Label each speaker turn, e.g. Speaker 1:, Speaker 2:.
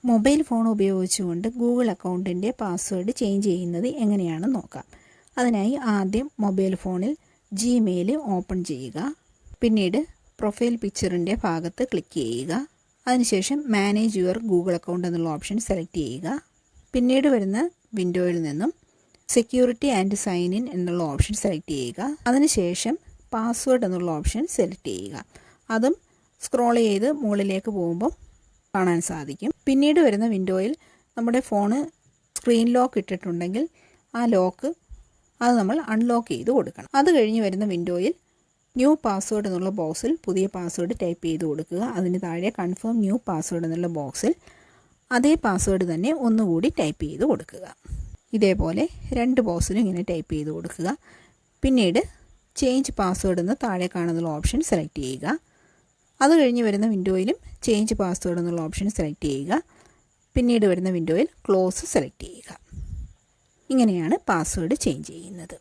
Speaker 1: Mobile phone ഉപയോഗിച്ചുകൊണ്ട് Google അക്കൗണ്ടിൻ്റെ password change ചെയ്യുന്നത് എങ്ങനെയാണെന്ന് നോക്കാം. അതിനായി ആദ്യം മൊബൈൽ ഫോണിൽ ജിമെയിൽ ഓപ്പൺ ചെയ്യുക. പിന്നീട് പ്രൊഫൈൽ പിക്ചറിൻ്റെ ഭാഗത്ത് ക്ലിക്ക് ചെയ്യുക. അതിനുശേഷം മാനേജ് യുവർ ഗൂഗിൾ അക്കൗണ്ട് എന്നുള്ള ഓപ്ഷൻ സെലക്ട് ചെയ്യുക. പിന്നീട് വരുന്ന വിൻഡോയിൽ നിന്നും സെക്യൂരിറ്റി ആൻഡ് സൈൻ ഇൻ എന്നുള്ള ഓപ്ഷൻ സെലക്ട് ചെയ്യുക. അതിനുശേഷം പാസ്വേഡ് എന്നുള്ള ഓപ്ഷൻ സെലക്ട് ചെയ്യുക. അതും സ്ക്രോൾ ചെയ്ത് മുകളിലേക്ക് പോകുമ്പോൾ കാണാൻ സാധിക്കും. പിന്നീട് വരുന്ന വിൻഡോയിൽ നമ്മുടെ ഫോണ് സ്ക്രീൻ ലോക്ക് ഇട്ടിട്ടുണ്ടെങ്കിൽ ആ ലോക്ക് അത് നമ്മൾ അൺലോക്ക് ചെയ്ത് കൊടുക്കണം. അത് കഴിഞ്ഞ് വരുന്ന വിൻഡോയിൽ ന്യൂ പാസ്വേഡ് എന്നുള്ള ബോക്സിൽ പുതിയ പാസ്വേഡ് ടൈപ്പ് ചെയ്ത് കൊടുക്കുക. അതിന് താഴെ കൺഫേം ന്യൂ പാസ്വേഡ് എന്നുള്ള ബോക്സിൽ അതേ പാസ്വേഡ് തന്നെ ഒന്നുകൂടി ടൈപ്പ് ചെയ്ത് കൊടുക്കുക. ഇതേപോലെ രണ്ട് ബോക്സിലും ഇങ്ങനെ ടൈപ്പ് ചെയ്ത് കൊടുക്കുക. പിന്നീട് ചേഞ്ച് പാസ്വേഡ് എന്ന് താഴെ കാണുന്ന ഓപ്ഷൻ സെലക്ട് ചെയ്യുക. അത് കഴിഞ്ഞ് വരുന്ന വിൻഡോയിലും ചേഞ്ച് പാസ്വേഡ് എന്നുള്ള ഓപ്ഷൻ സെലക്ട് ചെയ്യുക. പിന്നീട് വരുന്ന വിൻഡോയിൽ ക്ലോസ് സെലക്ട് ചെയ്യുക. ഇങ്ങനെയാണ് പാസ്വേഡ് ചേഞ്ച് ചെയ്യുന്നത്.